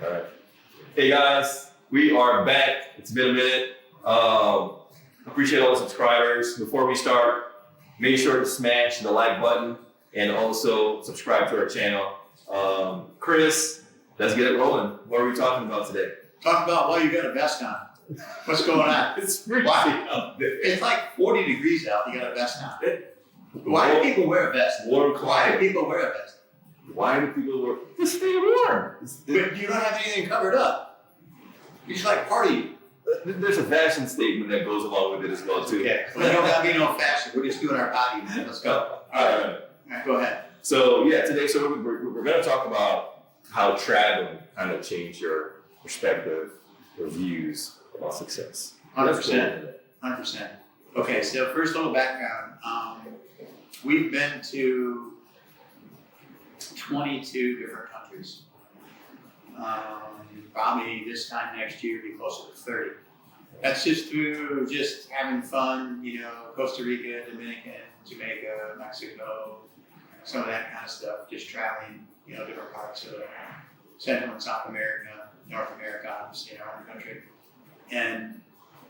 All right. Hey guys, we are back. It's been a minute. Appreciate all the subscribers. Before we start, make sure to smash the like button and also subscribe to our channel. Chris, let's get it rolling. What are we talking about today? Talk about why you got a vest on. What's going on? It's freezing Wow. It's like 40 degrees out. You got a vest on. Why do people wear a vest? Warm Why do climate. people wear a vest? Why do people wear? To stay warm. But you don't have anything covered up. You just like party. There's a fashion statement that goes along with it as well too. Okay. Well, you don't have to be no fashion. We're just doing our body. Man. Let's go. All right. All right, go ahead. So yeah, today we're going to talk about how traveling kind of changed your perspective or views about success. 100%. 100%. Okay, so first a little background. We've been to 22 different countries. Probably this time next year be closer to 30. That's just through just having fun, you know, Costa Rica, Dominican, Jamaica, Mexico, some of that kind of stuff, just traveling, you know, different parts of Central and South America, North America, obviously in our own country. And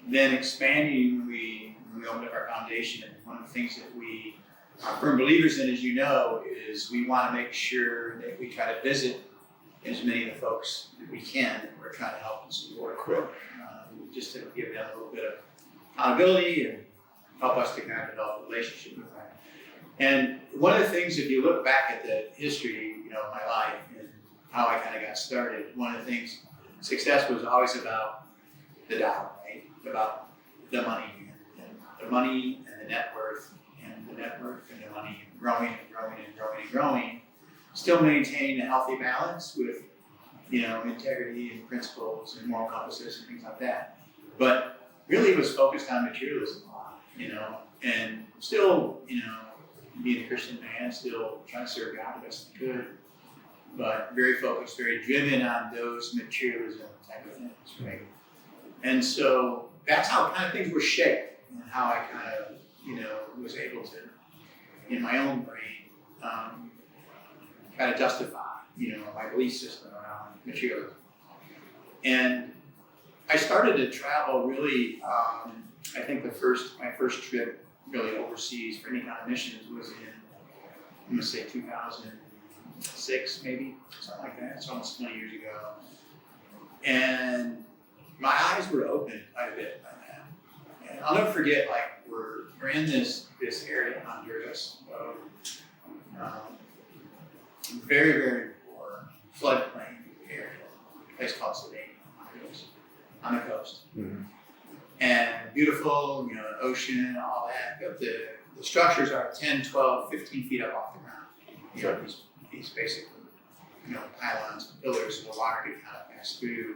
then expanding, we opened up our foundation, and one of the things that we are firm believers in, as you know, is we want to make sure that we try to visit as many of the folks that we can that we're trying to help and support. Just to give them a little bit of accountability and help us to kind of develop a relationship with them. And one of the things, if you look back at the history, you know, of my life and how I kind of got started, one of the things, success was always about the dollar, right? About the money and the money and the net worth and the net worth and the money growing and growing and growing and growing. Still maintaining a healthy balance with, you know, integrity and principles and moral compasses and things like that. But really was focused on materialism a lot, you know, and still, you know, being a Christian man, still trying to serve God the best I could, but very focused, very driven on those materialism type of things, right? And so that's how kind of things were shaped and how I kind of, you know, was able to, in my own brain, kind of justify, you know, my belief system around materialism. And I started to travel really, I think my first trip really overseas for any kind of missions was in, I'm gonna say 2006 maybe, something like that. It's almost 20 years ago. And my eyes were opened quite a bit by that. And I'll never forget, like, we're in this area in Honduras, very, very poor floodplain area, a place called Savannah, Honduras, on the coast. Mm-hmm. And beautiful, you know, ocean, all that, but the structures are 10, 12, 15 feet up off the ground. You know, these basic, you know, pylons, pillars, so the water could kind of pass through.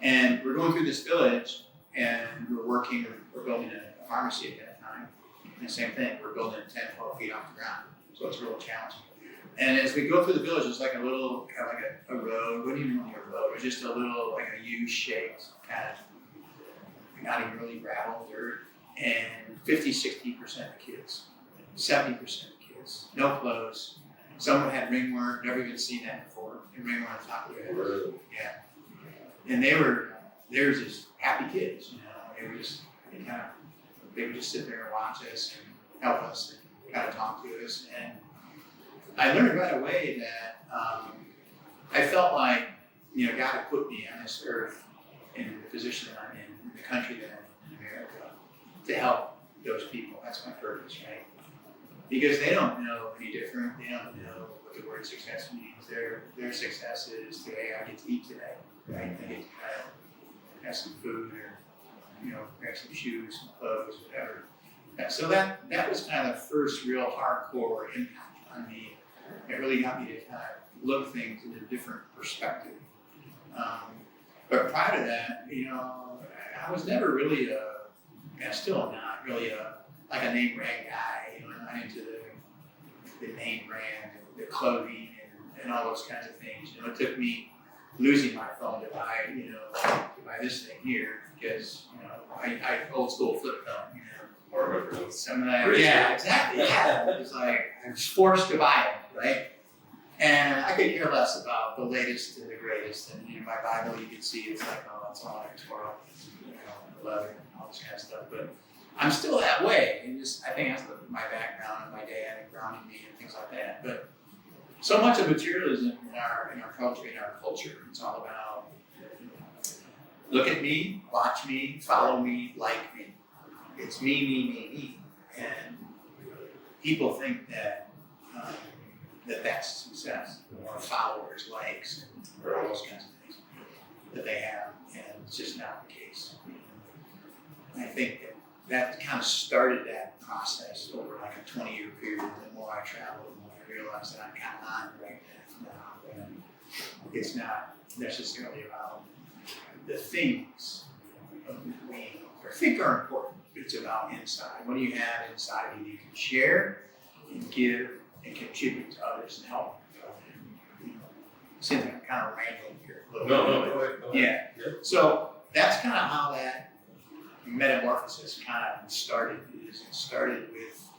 And we're going through this village, and we're building a pharmacy at that time. And the same thing, we're building 10, 12 feet off the ground. So it's a real challenge. And as we go through the village, it's like a little, kind of like a road. What do you mean a road? It's just a little, like a U-shaped kind of, not even really gravel, dirt. And 50, 60% of kids, 70% of kids, no clothes. Someone had ringworm, never even seen that before. And ringworm on top of their head. Yeah. And they were just happy kids, you know. They would just sit there and watch us and help us and kind of talk to us. And I learned right away that I felt like, you know, God had put me on this earth in the position that I'm in the country that I'm in America, to help those people. That's my purpose, right? Because they don't know any different. They don't know what the word success means. Their success is today I get to eat today, right? I get to kind of have some food or, you know, grab some shoes, some clothes, whatever. And so that was kind of the first real hardcore impact on me. It really got me to kind of look things in a different perspective. But prior to that, you know, I was never really and still not really like a name brand guy. You know, I'm not into the name brand, the clothing, and all those kinds of things. You know, it took me losing my phone to buy this thing here, because, you know, I old school flip phone, you know. Or remember some of that. Yeah, exactly. Yeah, it was like I was forced to buy it, right? And I could care less about the latest and the greatest. And in my Bible, you can see it's like, oh, that's all I can twirl, leather and all this kind of stuff. But I'm still that way. And I think that's my background and my dad and grounding me and things like that. But so much of materialism in our culture, it's all about look at me, watch me, follow me, like me. It's me. And people think that that's success, or followers, likes, or all those kinds of things that they have, and it's just not the case. I think that kind of started that process over like a 20-year period. The more I traveled, the more I realized that I'm kind of on the right path now. And it's not necessarily about the things we think are important. It's about inside. What do you have inside of you that you can share and give and contribute to others and help? Seems like I'm kind of rambling here a little bit. Go ahead. Yeah. So that's kind of how that metamorphosis kind of started. It started with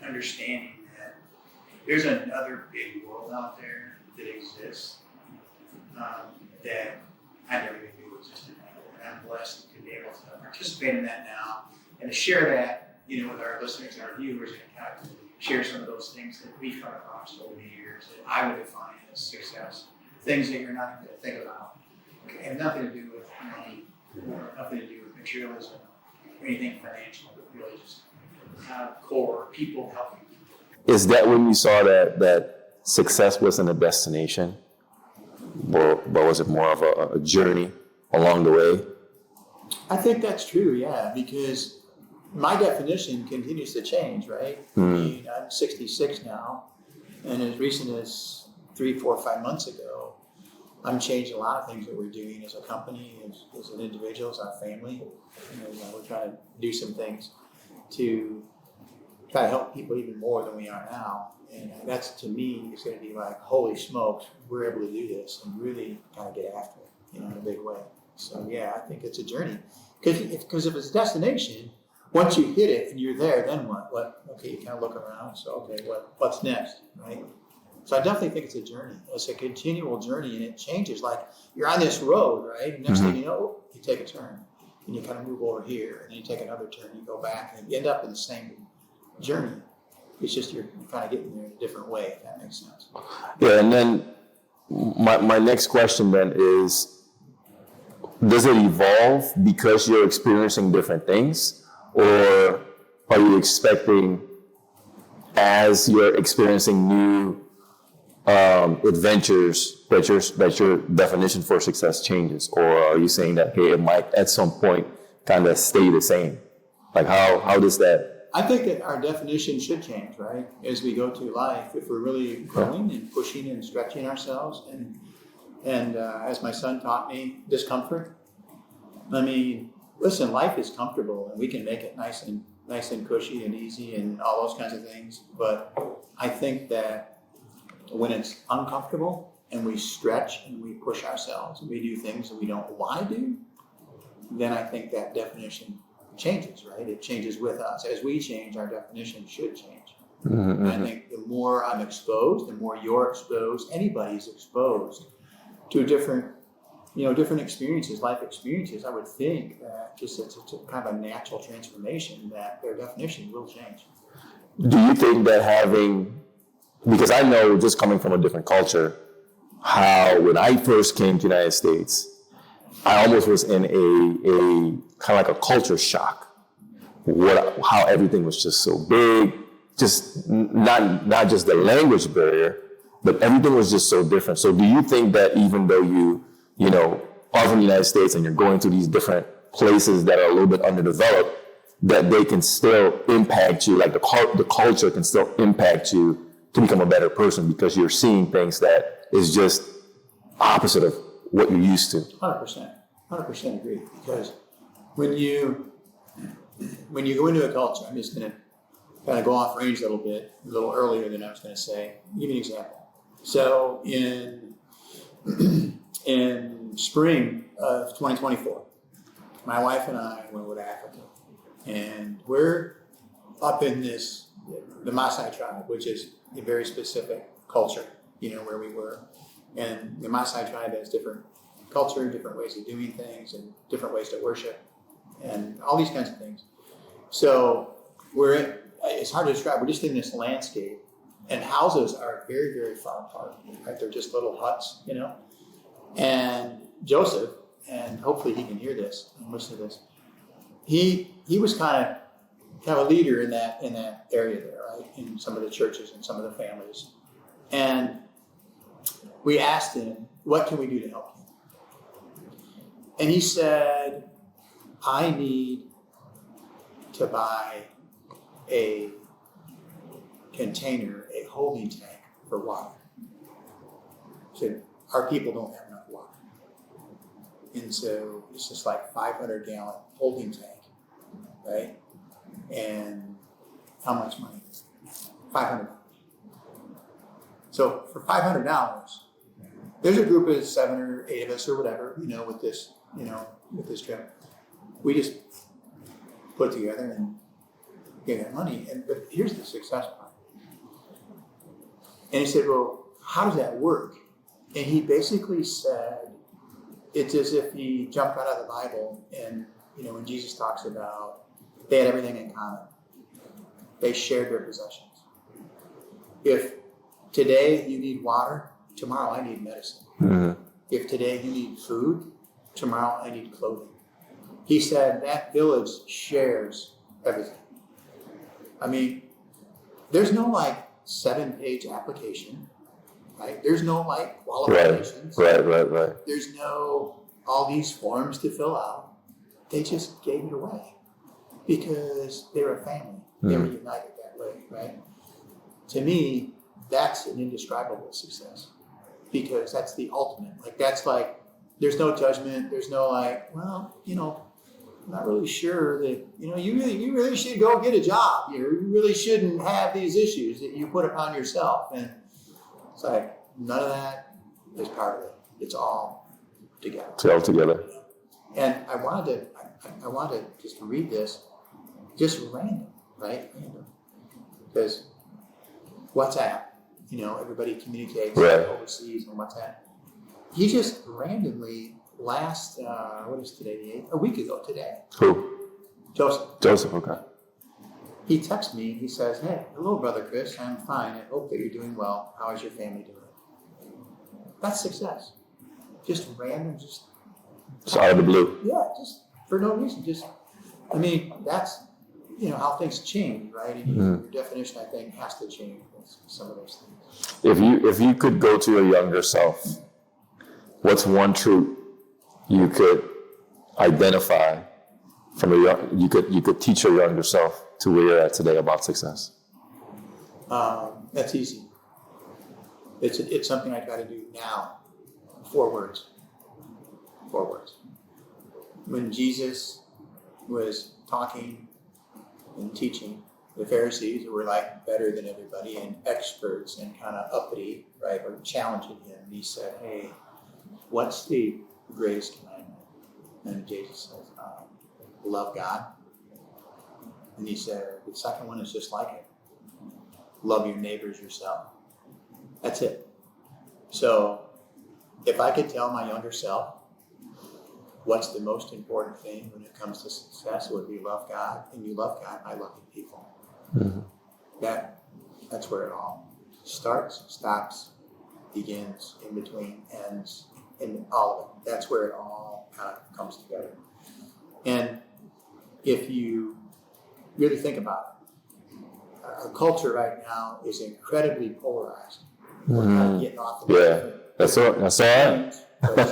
understanding that there's another big world out there that exists that I never even knew existed. And I'm blessed to be able to participate in that now and to share that, with our listeners and our viewers, and kind of share some of those things that we've come across over the years that I would define as success. Things that you're not going to think about. Okay, have nothing to do with money, or nothing to do with materialism, or anything financial, but really just core people helping people. Is that when you saw that success wasn't a destination, but was it more of a journey along the way? I think that's true, yeah, because my definition continues to change, right? I mean, I'm 66 now, and as recent as 3, 4, 5 months ago, I'm changing a lot of things that we're doing as a company, as an individual, as our family. We're trying to do some things to try to help people even more than we are now. And that's, to me, is going to be like, holy smokes, we're able to do this and really kind of get after it, in a big way. So yeah, I think it's a journey. Because if it's a destination, once you hit it and you're there, then what? Okay, you kind of look around. So okay, what's next, right? So I definitely think it's a journey. It's a continual journey, and it changes. Like you're on this road, right? Next thing you know, you take a turn, and you kind of move over here, and then you take another turn, you go back, and you end up in the same journey. It's just you're kind of getting there in a different way, if that makes sense. Yeah, and then my next question then is, does it evolve because you're experiencing different things, or are you expecting, as you're experiencing new adventures, that your definition for success changes? Or are you saying that, hey, it might at some point kind of stay the same? Like how does that? I think that our definition should change, right? As we go through life, if we're really growing and pushing and stretching ourselves, and as my son taught me, discomfort. I mean, listen, life is comfortable, and we can make it nice and cushy and easy and all those kinds of things. But I think that when it's uncomfortable and we stretch and we push ourselves and we do things that we don't want to do, then I think that definition changes, right? It changes with us. As we change, our definition should change. And I think the more I'm exposed, the more you're exposed, anybody's exposed to different experiences, life experiences, I would think that just it's a kind of a natural transformation that their definition will change. Do you think that because I know, just coming from a different culture, how when I first came to the United States, I almost was in a kind of like a culture shock. How everything was just so big, just not just the language barrier, but everything was just so different. So do you think that even though you are from the United States and you're going to these different places that are a little bit underdeveloped, that they can still impact you, like the culture can still impact you to become a better person because you're seeing things that is just opposite of what you're used to? 100% agree. Because when you go into a culture, I'm just going to kind of go off range a little earlier than I was going to say. I'll give you an example. So in spring of 2024, my wife and I went over to Africa, and we're up in the Maasai tribe, which is a very specific culture. where we were. And the Maasai tribe has different culture, different ways of doing things, and different ways to worship, and all these kinds of things. So it's hard to describe. We're just in this landscape, and houses are very, very far apart. Right? They're just little huts, And Joseph, and hopefully he can hear this and listen to this. He was kind of a leader in that area there, right? In some of the churches and some of the families. And we asked him, what can we do to help you? And he said, I need to buy a container, a holding tank for water. He said, our people don't have enough water. And so it's just like 500-gallon holding tank, right? And how much money? $500. So for $500, there's a group of 7 or 8 of us or whatever, with this trip. We just put together and gave that money. But here's the success part. And he said, well, how does that work? And he basically said, it's as if he jumped out of the Bible and, when Jesus talks about they had everything in common. They shared their possessions. If today you need water, tomorrow I need medicine. Mm-hmm. If today you need food, tomorrow I need clothing. He said that village shares everything. I mean, there's no 7-page application, right? There's no qualifications. Right. There's no all these forms to fill out. They just gave it away because they were a family. They were united that way, right? To me, that's an indescribable success because that's the ultimate. There's no judgment. There's no I'm not really sure that, you really should go get a job. You really shouldn't have these issues that you put upon yourself. And it's none of that is part of it. It's all together. It's all together. And I wanted to just read this, just random, right? Random. Because WhatsApp, everybody communicates overseas on WhatsApp. He just randomly what is today, a week ago today. Who? Joseph, okay. He texts me, he says, hey, hello, Brother Chris, I'm fine. I hope that you're doing well. How is your family doing? That's success. Just random, just out of the blue. Yeah, just for no reason. That's, how things change, right? And your definition, I think, has to change with some of those things. If you could go to your younger self, what's one truth you could identify from you could teach your younger self to where you're at today about success? That's easy. It's something I try to do now. 4 words. 4 words. When Jesus was talking and teaching, the Pharisees who were better than everybody and experts and kind of uppity, right, were challenging him. He said, hey, what's the greatest commandment? And Jesus says, love God. And he said, the second one is just like it. Love your neighbors yourself. That's it. So if I could tell my younger self what's the most important thing when it comes to success, it would be love God. And you love God by loving people. Mm-hmm. That's where it all starts, stops, begins, in between, ends, and all of it. That's where it all kind of comes together. And if you really think about it, our culture right now is incredibly polarized. We're kind of getting off the That's all right.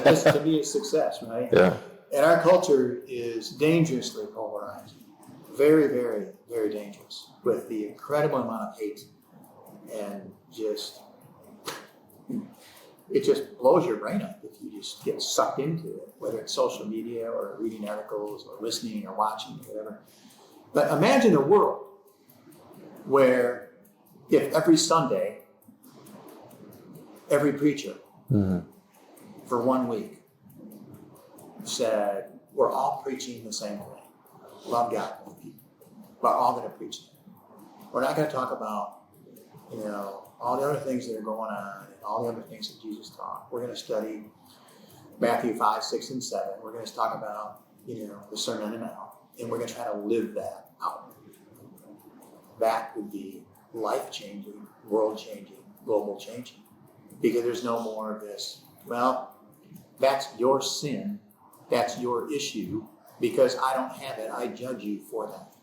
This to me is success, right? Yeah. And our culture is dangerously polarized. Very, very, very dangerous with the incredible amount of hate and it just blows your brain up if you just get sucked into it, whether it's social media or reading articles or listening or watching or whatever. But imagine a world where if every Sunday, every preacher for 1 week said, we're all preaching the same thing. Love God, love people. We're all going to preach it. We're not going to talk about all the other things that are going on and all the other things that Jesus taught. We're going to study Matthew 5, 6, and 7. We're going to talk about, the Sermon on the Mount, and we're going to try to live that out. That would be life-changing, world-changing, global-changing, because there's no more of this, well, that's your sin, that's your issue, because I don't have it, I judge you for that,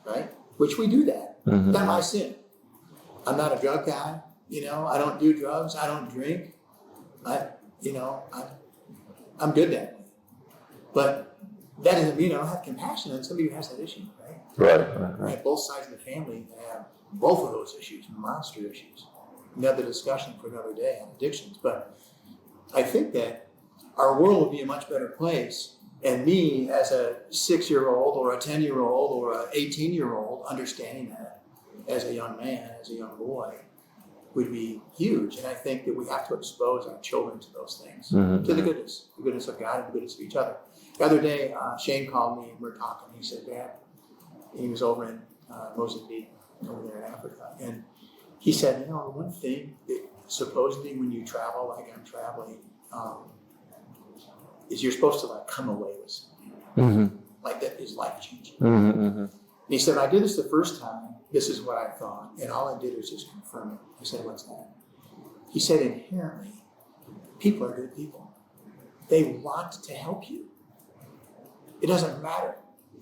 right? Which we do that. Mm-hmm. That's my sin. I'm not a drug guy, I don't do drugs, I don't drink. I'm good that way. But that doesn't mean I don't have compassion on somebody who has that issue, right? Right. Both sides of the family have both of those issues, monster issues. Another discussion for another day on addictions. But I think that our world would be a much better place. And me, as a 6-year-old or a 10-year-old or an 18-year-old, understanding that as a young man, as a young boy, would be huge. And I think that we have to expose our children to those things, to the goodness of God and the goodness of each other. The other day, Shane called me and we're talking. He said, Dad, he was over in Mozambique, over there in Africa. And he said, one thing that supposedly when you travel like I'm traveling, is you're supposed to come away with something. Mm-hmm. Like that is life-changing. Mm-hmm. Mm-hmm. He said, I did this the first time. This is what I thought. And all I did was just confirm it. I said, what's that? He said, inherently, people are good people. They want to help you. It doesn't matter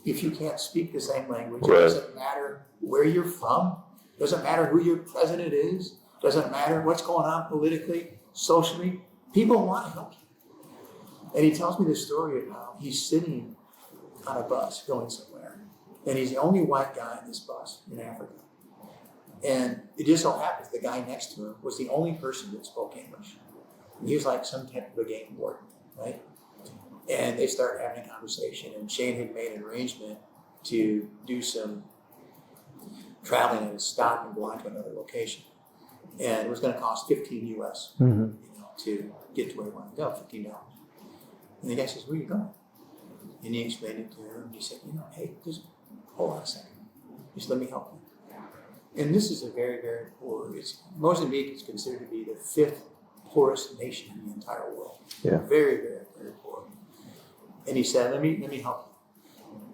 if you can't speak the same language. Right. It doesn't matter where you're from. It doesn't matter who your president is. It doesn't matter what's going on politically, socially. People want to help you. And he tells me this story of how he's sitting on a bus going somewhere. And he's the only white guy in this bus in Africa. And it just so happens the guy next to him was the only person that spoke English. And he was like some type of a game warden, right? And they start having a conversation. And Shane had made an arrangement to do some traveling and stop and go on to another location. And it was going to cost $15 US to get to where he wanted to go, $15. And the guy says, where are you going? And he explained it to him. He said, hey, just hold on a second. Just let me help you. And this is a very, very poor. Mozambique is considered to be the 5th poorest nation in the entire world. Yeah. Very, very, very poor. And he said, let me help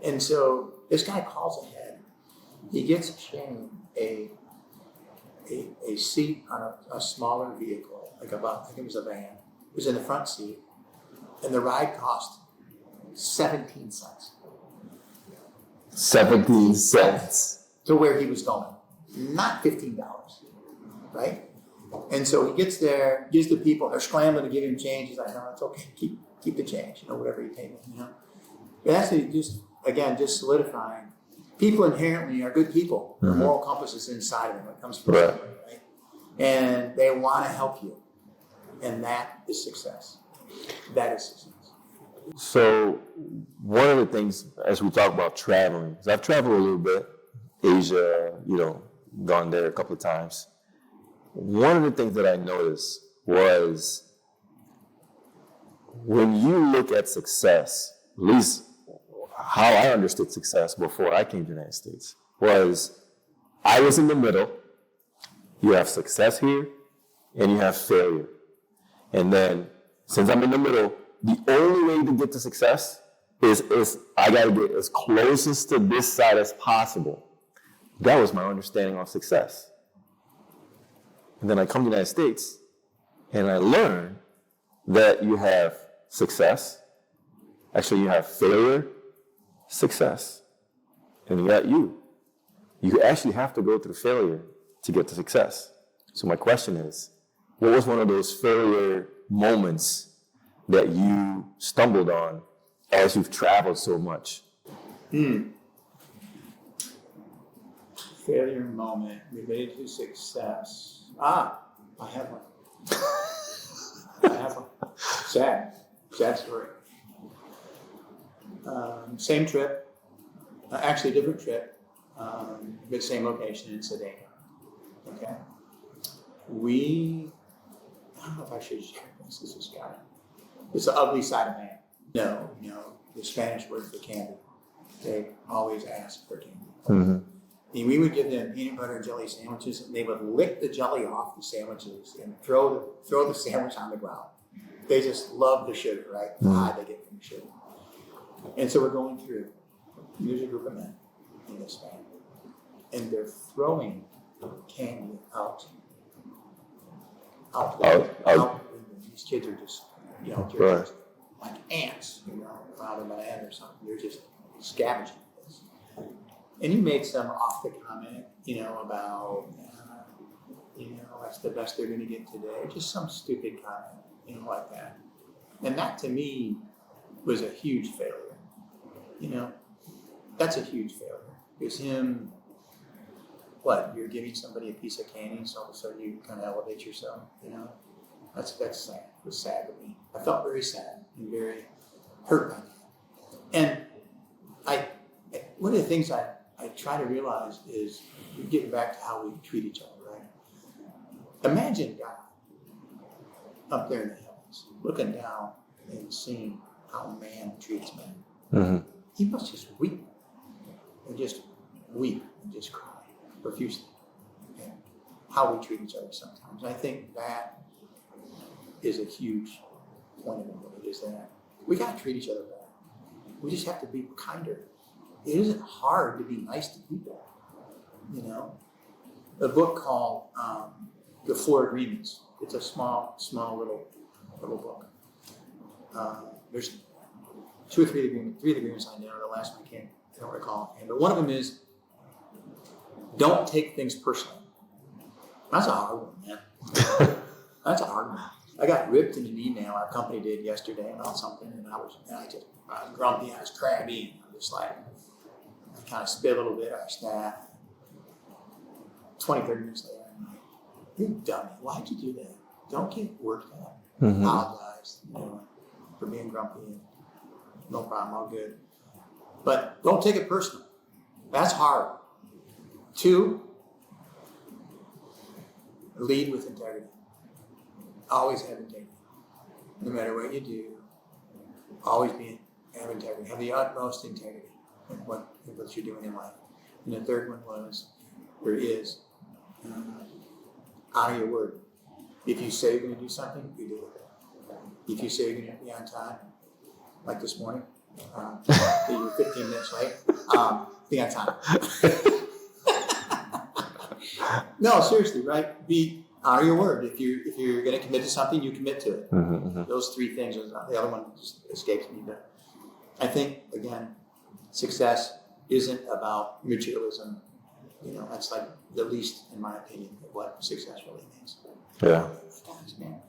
you. And so this guy calls ahead. He gets Shane a seat on a smaller vehicle, I think it was a van. It was in the front seat. And the ride cost 17 cents. 17 cents. To where he was going. Not $15, right? And so he gets there, gives the people, they're scrambling to give him change. He's like, no, it's okay, keep the change, whatever you pay me, But that's just solidifying. People inherently are good people. The moral compass is inside of them. It comes from somewhere, right? And they want to help you. And that is success. That is success. So one of the things, as we talk about traveling, because I've traveled a little bit, Asia, gone there a couple of times. One of the things that I noticed was when you look at success, at least how I understood success before I came to the United States, was I was in the middle. You have success here and you have failure. And then since I'm in the middle, the only way to get to success is I got to get as closest to this side as possible. That was my understanding of success. And then I come to the United States and I learn that you have success. Actually, you have failure, success. And you got you. You actually have to go through failure to get to success. So my question is, what was one of those failure moments that you stumbled on as you've traveled so much? Failure moment related to success. I have one. Sad story. Same trip, actually a different trip, but same location in Sedona. Okay. I don't know if I should share this. This is kind of, it's the ugly side of man. No, the Spanish word for candy. They always ask for candy. And we would give them peanut butter and jelly sandwiches, and they would lick the jelly off the sandwiches and throw the sandwich on the ground. They just love the sugar, right? The high they get from the sugar. And so we're going through. There's a group of men in this van, and they're throwing candy out. These kids are just, they're just like ants, around a banana or something. They're just scavenging this. And he made some off the comment, about, that's the best they're going to get today. Just some stupid comment, like that. And that to me was a huge failure. That's a huge failure. Because you're giving somebody a piece of candy, so all of a sudden you kind of elevate yourself, That's sad. It was sad to me. I felt very sad and very hurt by that. And one of the things I try to realize is getting back to how we treat each other, right? Imagine God up there in the heavens, looking down and seeing how man treats man. Mm-hmm. He must just weep and just cry profusely. And how we treat each other sometimes. I think that is a huge point of it, is that we got to treat each other better. We just have to be kinder. It isn't hard to be nice to people, A book called The Four Agreements. It's a small little book. There's three of the agreements I know. The last one I don't recall. But one of them is, don't take things personally. That's a hard one, man. That's a hard one. I got ripped in an email our company did yesterday about something, and I was grumpy, I was crabby. I'm just like, I kind of spit a little bit at our staff. 20, 30 minutes later, I'm like, you dummy, why'd you do that? Don't get worked up. Mm-hmm. Apologize, for being grumpy. No problem, all good. But don't take it personal. That's hard. 2, lead with integrity. Always have integrity. No matter what you do, always have integrity. Have the utmost integrity in what you're doing in life. And the third one honor your word. If you say you're going to do something, you do it. If you say you're going to be on time, like this morning, you're 15 minutes late, be on time. No, seriously, right? Honor your word. If you're going to commit to something, you commit to it. Mm-hmm, mm-hmm. Those 3 things. The other one just escapes me. But I think, again, success isn't about materialism. That's like the least, in my opinion, of what success really means. Yeah. Guys, man,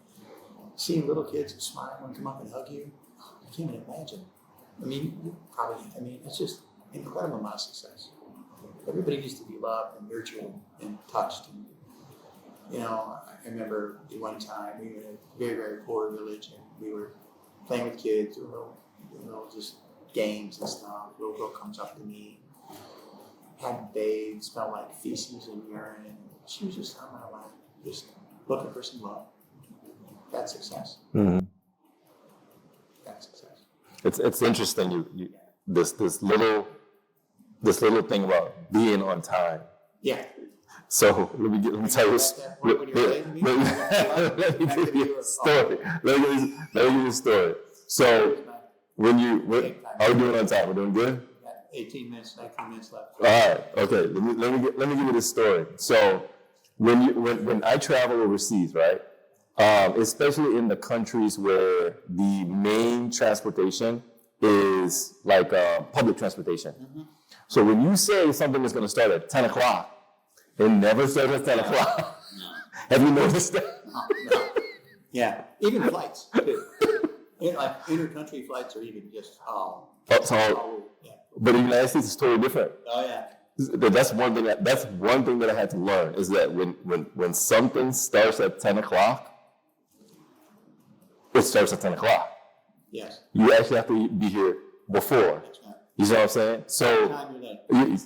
seeing little kids smile and come up and hug you, I can't even imagine. It's just incredible amount of success. Everybody needs to be loved and nurtured and touched. And, I remember one time we were in a very, very poor village, and we were playing with kids, doing little just games and stuff. A little girl comes up to me, hadn't bathed, smelled like feces and urine, and she was just on my lap, just looking for some love. That's success. Mm-hmm. That's success. It's interesting. You this little thing about being on time. Yeah. So let me tell you this. Let me give you a story. Let me give you a story. So are we doing on time? We're doing good? 18 minutes, 19 minutes left. All right. Okay. Let me give you this story. So when I travel overseas, right? Especially in the countries where the main transportation is like public transportation. Mm-hmm. So when you say something is going to start at 10 o'clock, it never starts at 10 o'clock. No. Have you noticed that? No. Yeah. Even flights, too. Like inter-country flights are even just yeah. But in the United States, it's totally different. Oh, yeah. That's one thing that I had to learn, is that when something starts at 10 o'clock, it starts at 10 o'clock. Yes. You actually have to be here before. That's right. You see what I'm saying? So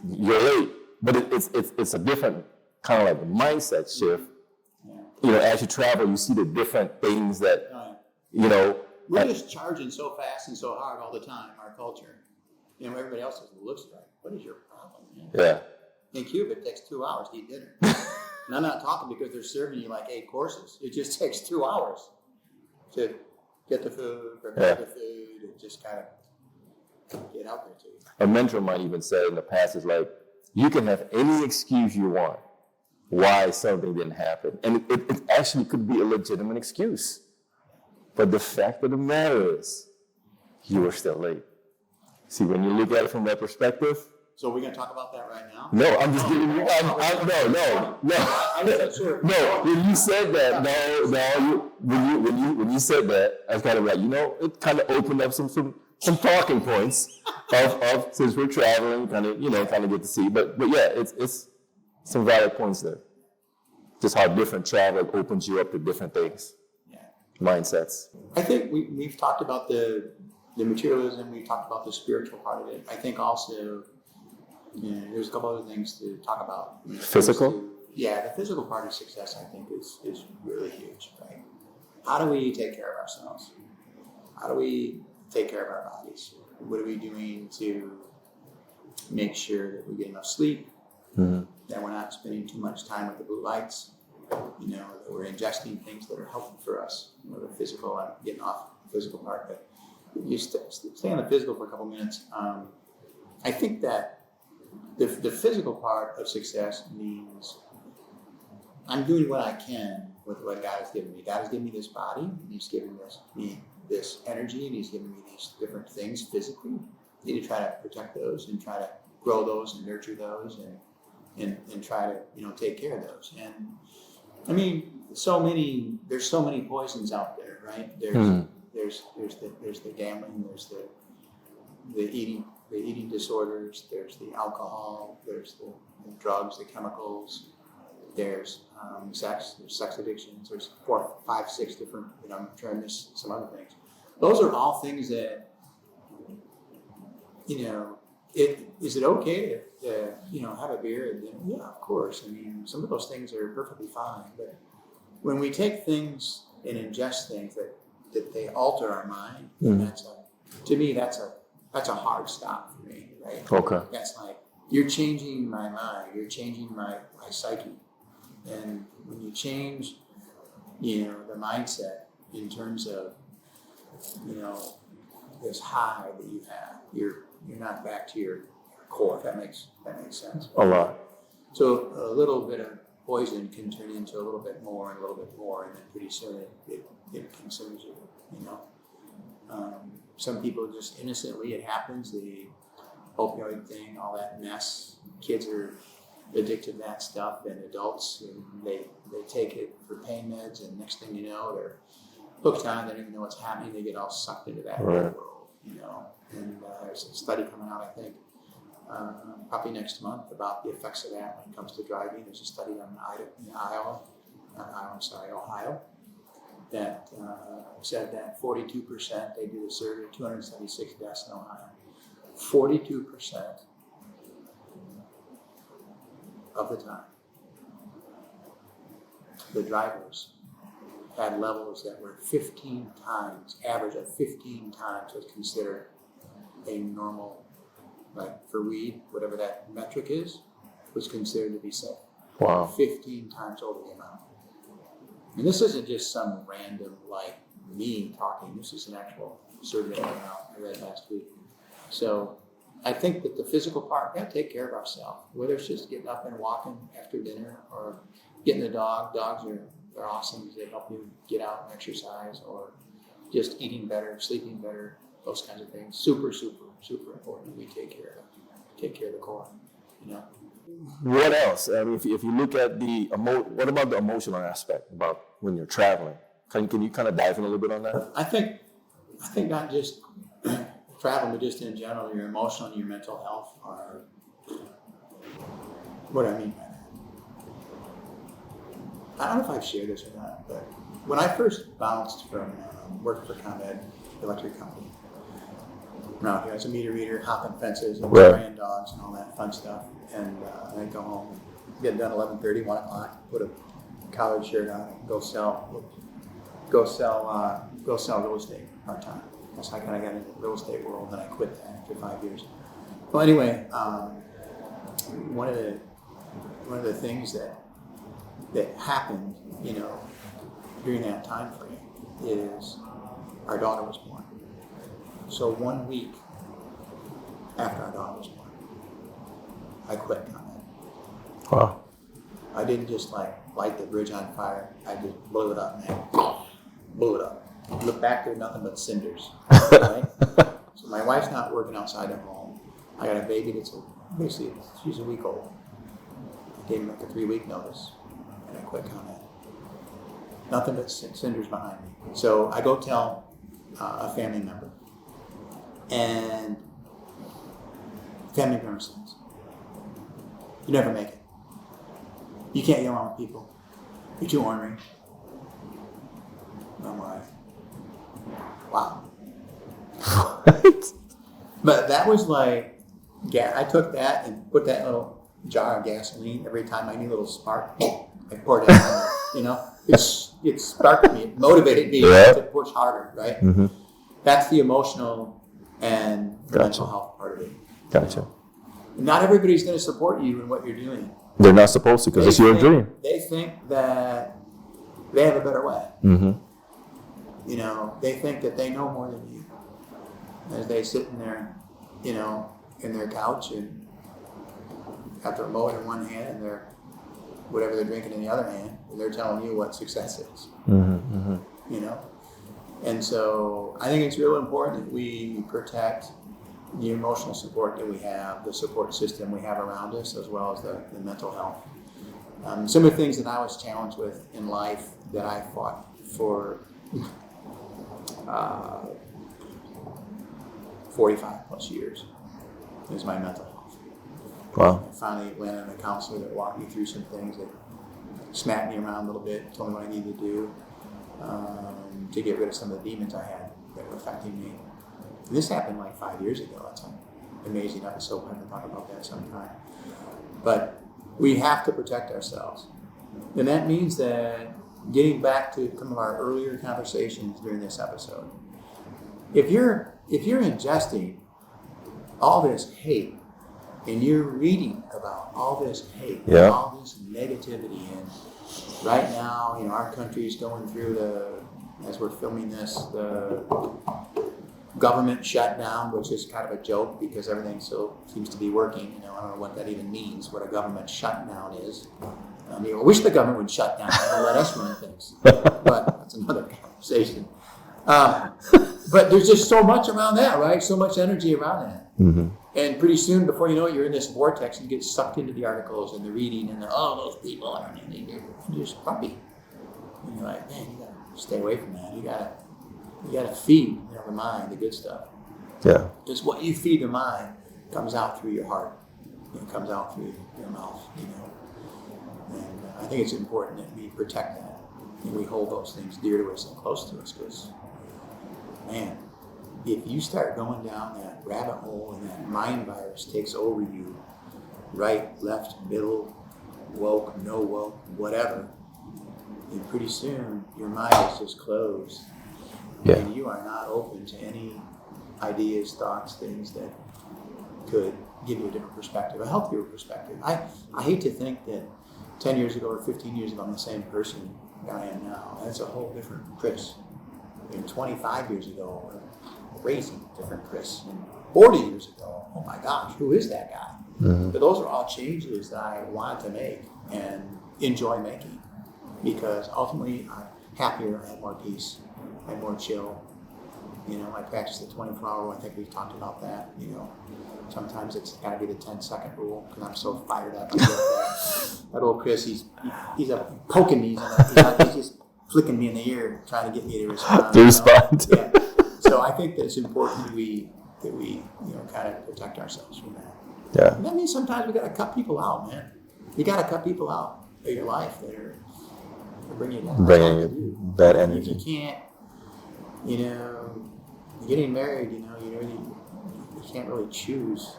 you're late, but it's a different kind of like mindset shift. Yeah. As you travel, you see the different things that, We're just charging so fast and so hard all the time, our culture. Everybody else says, it looks right. What is your problem, man? Yeah. in Cuba, it takes 2 hours to eat dinner. And I'm not talking because they're serving you like 8 courses. It just takes 2 hours to get the food, prepare the food, and just kind of get out there to you. A mentor might even say in the past is like, you can have any excuse you want why something didn't happen. And it actually could be a legitimate excuse. But the fact of the matter is, you were still late. See, when you look at it from that perspective. So we're going to talk about that right now? No, I'm just giving you, no, when you said that, when you said that, I was kind of like, it kind of opened up some talking points of since we're traveling, kind of get to see. But yeah, it's some valid points there. Just how different travel opens you up to different things, mindsets. I think we've talked about the materialism. We talked about the spiritual part of it. I think also, there's a couple other things to talk about. Physical? The physical part of success, I think, is really huge, right? How do we take care of ourselves? How do we take care of our bodies? What are we doing to make sure that we get enough sleep, that we're not spending too much time with the blue lights, that we're ingesting things that are helpful for us, the physical. I'm getting off the physical part, but you stay on the physical for a couple minutes. I think that the physical part of success means I'm doing what I can with what God has given me. God has given me this body, and He's given me this energy, and He's given me these different things physically. I need to try to protect those and try to grow those and nurture those and try to take care of those. And I mean, there's so many poisons out there, right? There's the gambling, there's the eating disorders, there's the alcohol, there's the drugs, the chemicals, there's sex addictions, there's 4, 5, 6 different, I'm trying to miss some other things. Those are all things that, is it okay to have a beer and dinner? Yeah, of course. I mean, some of those things are perfectly fine, but when we take things and ingest things that they alter our mind, to me that's a hard stop for me, right? Okay. That's like, you're changing my mind, you're changing my psyche. And when you change, the mindset in terms of, this high that you have, you're not back to your core, if that makes sense. A lot. So a little bit of poison can turn into a little bit more and a little bit more, and then pretty soon it consumes you, Some people just innocently, it happens, the opioid thing, all that mess. Kids are addicted to that stuff, and adults, and they take it for pain meds, and next thing you know, they're hooked on, they don't even know what's happening, they get all sucked into that world, And there's a study coming out, I think, probably next month, about the effects of that when it comes to driving. There's a study on Ohio, that said that 42%, they did a survey, 276 deaths in Ohio, 42% of the time, the drivers had levels that were 15 times, average of 15 times what's considered a normal, like for weed, whatever that metric is, was considered to be safe. Wow. 15 times over the amount. And this isn't just some random, like me talking, this is an actual survey that came out I read last week. So I think that the physical part, we got to take care of ourselves, whether it's just getting up and walking after dinner or getting the dog. Dogs are awesome. They help you get out and exercise, or just eating better, sleeping better, those kinds of things. Super, super, super important. We take care of the core, What else? I mean, if you look at what about the emotional aspect about when you're traveling? Can you kind of dive in a little bit on that? I think not just traveling, but just in general, your emotional and your mental health are what I mean by that. I don't know if I've shared this or not, but when I first bounced from working for ComEd Electric Company, around here as a meter reader, hopping fences and spraying dogs and all that fun stuff, and I'd go home, get done 11:30, 1 o'clock, put a collared shirt on, and go sell real estate part time. That's how I kind of got into the real estate world, and I quit that after 5 years. Well, anyway, one of the one of the things that happened, during that time frame is our daughter was born. So 1 week after our daughter was born, I quit on that. Wow. I didn't just light the bridge on fire. I just blew it up, man. Blew it up. Look back, there, nothing but cinders. Right? So my wife's not working outside the home. I got a baby that's basically, she's a week old. I gave him like a 3-week notice, and I quit on that. Nothing but cinders behind me. So I go tell a family member, and family member says, "You never make it. You can't get along with people. You're too ornery." I'm like, wow. What? But that was like, yeah, I took that and put that little jar of gasoline every time I need a little spark. I poured it on there, It sparked me, it motivated me to push harder, right? Mm-hmm. That's the emotional and mental health part of it. Gotcha. Not everybody's going to support you in what you're doing. They're not supposed to because it's your dream. They think that they have a better way. Mm-hmm. They think that they know more than you. As they sit in their, in their couch and got their remote in one hand and their whatever they're drinking in the other hand, and they're telling you what success is. Mm-hmm. Mm-hmm. And so I think it's real important that we protect the emotional support that we have, the support system we have around us, as well as the mental health. Some of the things that I was challenged with in life that I fought for 45 plus years is my mental health. Wow. I finally went on a counselor that walked me through some things that smacked me around a little bit, told me what I needed to do to get rid of some of the demons I had that were affecting me. And this happened like 5 years ago. That's an amazing episode. We'll have to talk about that sometime. But we have to protect ourselves. And that means that getting back to some of our earlier conversations during this episode, if you're ingesting all this hate and you're reading about all this hate, and all this negativity, and right now, our country is going through as we're filming this, the government shutdown, which is kind of a joke because everything still seems to be working. I don't know what that even means, what a government shutdown is. I wish the government would shut down and let us run things, but that's another conversation. But there's just so much around that, right? So much energy around that. Mm-hmm. And pretty soon, before you know it, you're in this vortex and you get sucked into the articles and the reading and those people are just puppy. And you're like, man, you gotta stay away from that. You gotta feed the mind the good stuff. Yeah. Because what you feed the mind comes out through your heart. It comes out through your mouth. And I think it's important that we protect that and we hold those things dear to us and close to us. Because, man, if you start going down that rabbit hole and that mind virus takes over you, right, left, middle, woke, no woke, whatever, and pretty soon your mind is just closed. Yeah. And you are not open to any ideas, thoughts, things that could give you a different perspective, a healthier perspective. I hate to think that 10 years ago or 15 years ago I'm the same person that I am now. That's a whole different Chris. 25 years ago, crazy different Chris. And 40 years ago, oh my gosh, who is that guy? Mm-hmm. But those are all changes that I want to make and enjoy making because ultimately I'm happier, I have more peace, I'm more chill. I practice the 24-hour rule. I think we've talked about that. Sometimes it's got to be the 10-second rule because I'm so fired up. That old Chris, he's poking me. He's just flicking me in the ear, trying to get me to respond. Yeah. So I think that it's important that we kind of protect ourselves from that. Yeah. And that means sometimes we got to cut people out, man. You got to cut people out of your life that are bringing you down. Bad energy. If you can't, getting married, you can't really choose,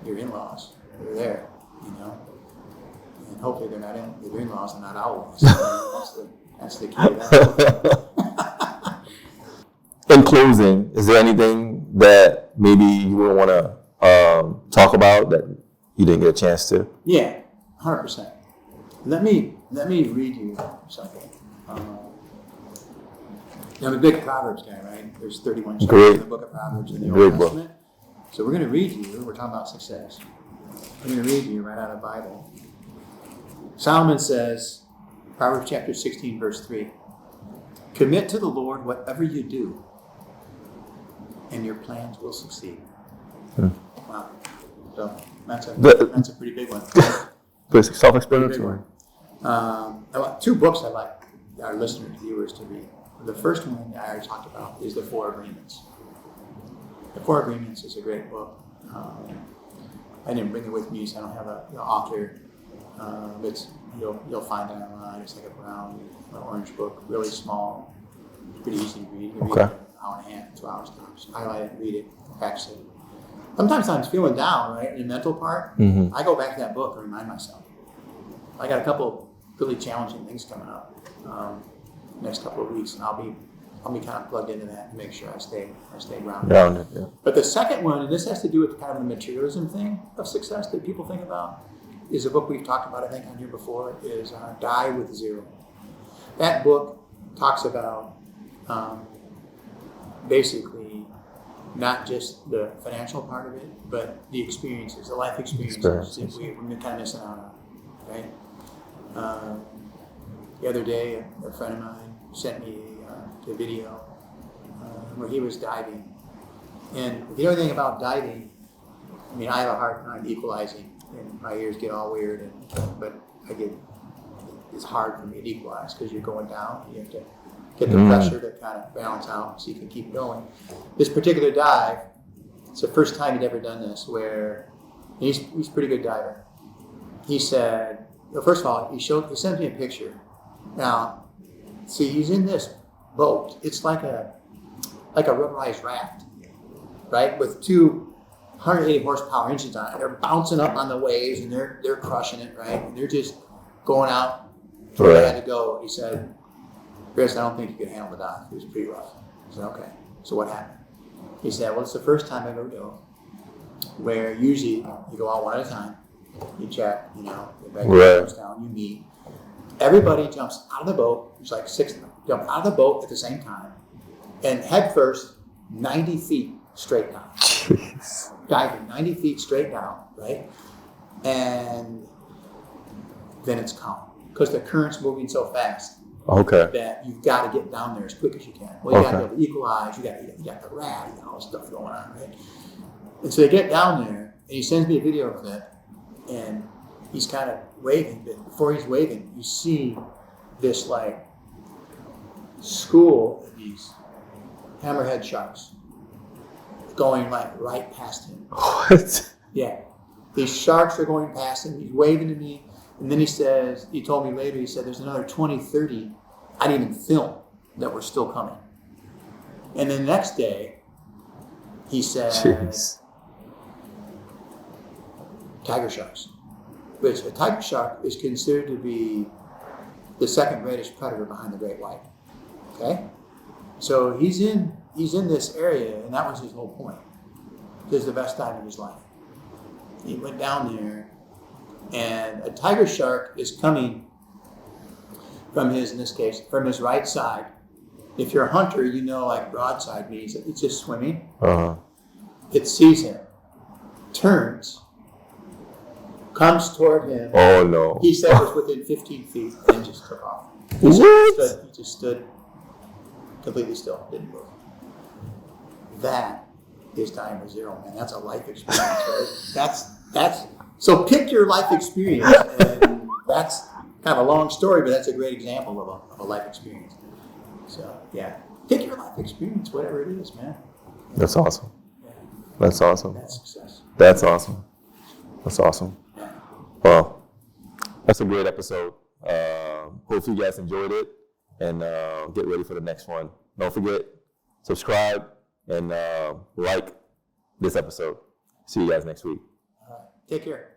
your in-laws. They're there, and hopefully they're not your in-laws are not outlaws. That's the key to that. In closing, is there anything that maybe you would want to talk about that you didn't get a chance to? Yeah, 100%. Let me read you something. I'm a big Proverbs guy, right? There's 31 chapters in the book of Proverbs in the Old Testament. So we're going to read you. We're talking about success. I'm going to read you right out of the Bible. Solomon says, Proverbs chapter 16, verse 3, commit to the Lord whatever you do, and your plans will succeed. Wow. So that's a pretty big one. Self-explanatory. Two books I'd like our listeners, viewers to read. The first one I already talked about is The Four Agreements. The Four Agreements is a great book. I didn't bring it with me, so I don't have the author. You'll find it online. It's like a brown orange book, really small, pretty easy to read. You can read it in an hour and a half, 2 hours tops. Highlight it, read it, practice it. Sometimes I'm feeling down, right, in the mental part. I go back to that book and remind myself. I got a couple really challenging things coming up next couple of weeks, and I'll be kind of plugged into that and make sure I stay grounded. Yeah. But the second one, and this has to do with kind of the materialism thing of success that people think about, is a book we've talked about, I think, on here before, is Die with Zero. That book talks about basically not just the financial part of it, but the experiences, the life experiences that we're kind of missing out on, right? The other day, a friend of mine sent me a video where he was diving. And if you know anything about diving, I mean, I have a hard time equalizing, and my ears get all weird, but it's hard for me to equalize because you're going down. You have to get the pressure to kind of balance out so you can keep going. This particular dive, it's the first time he'd ever done this, where he's a pretty good diver. He said, well, first of all, he sent me a picture. Now, see, he's in this boat. It's like a rubberized raft, right? With 280 horsepower engines on it. They're bouncing up on the waves and they're crushing it, right? And they're just going out where they had to go. He said, Chris, I don't think you can handle the dive. It was pretty rough. I said, okay. So what happened? He said, well, it's the first time I ever go where usually you go out one at a time. You check, the regular goes down, you meet. Everybody jumps out of the boat. There's like 6 of them. Jump out of the boat at the same time. And head first, 90 feet straight down. Jeez. Diving 90 feet straight down, right? And then it's calm. Because the current's moving so fast. Okay. That you've got to get down there as quick as you can. Well, you got to be able to equalize. You got the rad, all this stuff going on, right? And so they get down there, and he sends me a video of it, and he's kind of waving. But before he's waving, you see this like school of these hammerhead sharks going like right past him. What? Yeah. These sharks are going past him. He's waving to me. And then he told me later, he said, there's another 20, 30 I didn't even film that were still coming. And then the next day, he said, Jeez. Tiger sharks. Which a tiger shark is considered to be the second greatest predator behind the great white. Okay? So he's in this area, and that was his whole point. This is the best time of his life. He went down there, and a tiger shark is coming from in this case, from his right side. If you're a hunter, you know like broadside means it's just swimming. It sees him, turns, comes toward him. Oh no. He said it was within 15 feet and just took off. He just stood completely still, didn't move. That is time with zero, man. That's a life experience, right? That's so pick your life experience, and that's kind of a long story, but that's a great example of a life experience. So yeah, pick your life experience, whatever it is, man. That's awesome. Yeah. That's awesome. That's success. That's awesome. That's awesome. Yeah. Well, that's a great episode. Hopefully you guys enjoyed it, and get ready for the next one. Don't forget, subscribe and like this episode. See you guys next week. Take care.